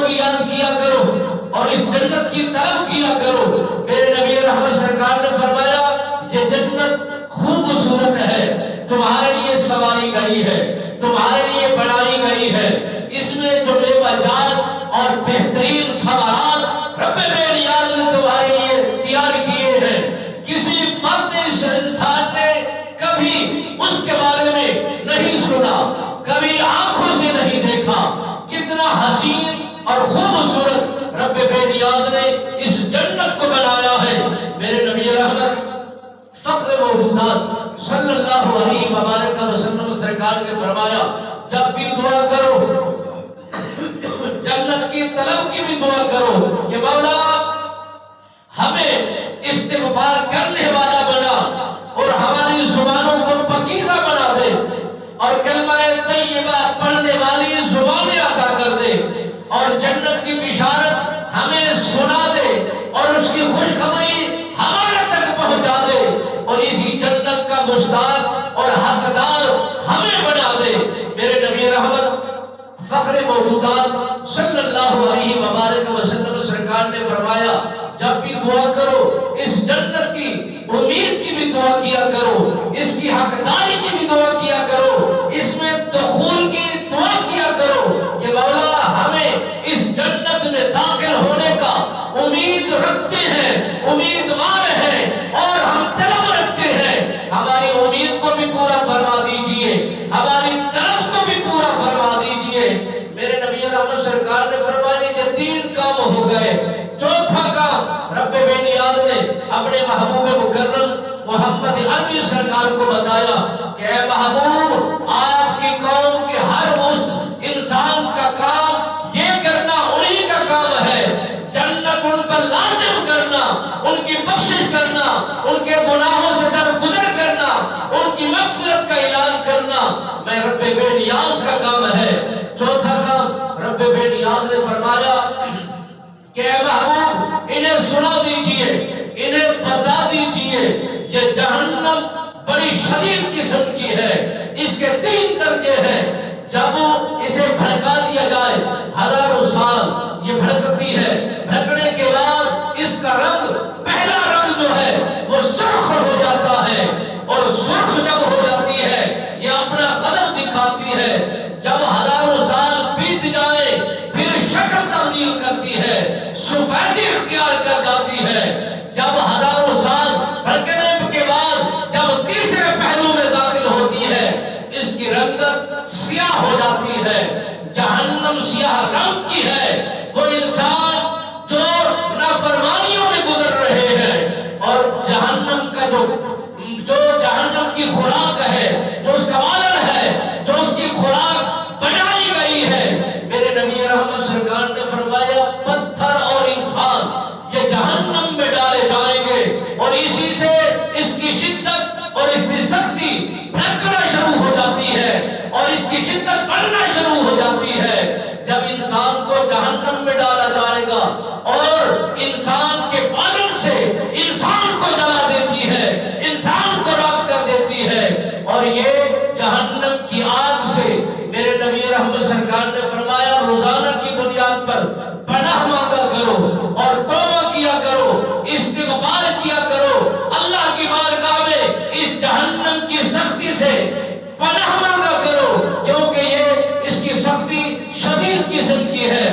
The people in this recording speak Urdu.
بھی یاد کیا کرو اور اس جنت کی طلب کیا کرو۔ میرے نبی رحمت سرکار نے فرمایا یہ جنت خوبصورت ہے، تمہارے لیے سنواری گئی ہے، تمہارے لیے بنائی گئی ہے، اس میں جو بے وجات اور بہترین ثمرات رب بے نیاز نے تمہارے لیے تیار کیے ہیں۔ کسی فرد انسان نے کبھی اس کے بارے میں نہیں سنا، کبھی آنکھوں سے نہیں دیکھا، کتنا حسین اور خوبصورت رب بے نیاز نے اس جنت کو بنایا ہے۔ میرے نبی رحمت فخر موجودات صلی اللہ علیہ وآلہ وسلم سرکار نے فرمایا جب بھی دعا کرو جنت کی طلب کی بھی دعا کرو کہ مولا ہمیں استغفار کرنے والا بنا اور ہماری زبانوں کو پکیزہ بنا دے اور کلمہ طیبہ پڑھنے والی زبانیں عطا کر دے اور جنت کی بشارت ہمیں سنا دے اور اس کی خوشخبری ہمارے تک پہنچا دے اور اسی جنت کا مشتاق اور حقدار ہمیں بنا دے۔ میرے نبی رحمت فخر موجودات صلی اللہ علیہ وآلہ وسلم سرکار نے فرمایا جب بھی دعا کرو اس جنت کی امید کی بھی دعا کیا کرو، اس کی حقداری کی بھی دعا کیا کرو، اس میں دخول کی دعا کیا کرو کہ مولا ہمیں اس جنت میں داخل ہونے کا امید رکھتے ہیں، امیدوار ہیں اور ہم طلب رکھتے ہیں، ہماری امید کو بھی پورا فرما دیجئے، ہماری طلب کو بھی پورا فرما دیجئے۔ میرے نبی رحمت سرکار نے فرمایا کہ 3 کام ہو گئے، چوتھا کام رب بے نیاز نے اپنے محبوب مکرم محمد عربی سرکار کو بتایا کہ اے محبوب آپ کی قوم کے ہر اس انسان کا کام یہ کرنا انہی کا کام ہے، جنت ان پر لازم کرنا، ان کی بخشش کرنا، ان کے گناہوں سے درگزر کرنا، ان کی مغفرت کا اعلان کرنا میں رب بے نیاز کا کام ہے۔ چوتھا کام رب بے نیاز نے فرمایا کہ اے محبوب انہیں سنا دیجئے، انہیں بتا دیجئے یہ جہنم بڑی شدید قسم کی ہے، اس کے 3 درجے ہیں، جب اسے بھڑکا دیا جائے 1000 سال یہ بھڑکتی ہے، بھڑکنے کے بعد اس کا رنگ پہلا رنگ جو ہے وہ سرخ ہو جاتا ہے اور سرخ جب ہو جاتی ہے یہ اپنا غضب دکھاتی ہے، جب 1000 سال بیت جائے پھر شکل تبدیل کرتی ہے، سفیدی اختیار کر جاتی ہے، جب 1000 سال بھڑکنے کے بعد جب تیسرے پہلو میں داخل ہوتی ہے اس کی رنگت سیاہ ہو جاتی ہے، جہنم سیاہ رنگ کی ہے۔ وہ انسان جو نافرمانیوں میں گزر رہے ہیں اور جہنم کا جو جہنم کی خوراک ہے، جو اس کا مالن ہے، جو اس کی خوراک بنائی گئی ہے، میرے نبی رحمت سرکار نے فرمایا پتھر اور انسان یہ جہنم میں ڈالے جائیں گے اور اسی سے اس کی شدت اور اس کی سختی بھڑکنا شروع ہو جاتی ہے اور اس کی شدت بڑھنا شروع ہو جاتی ہے۔ جب انسان کو جہنم میں ڈالا جائے گا اور انسان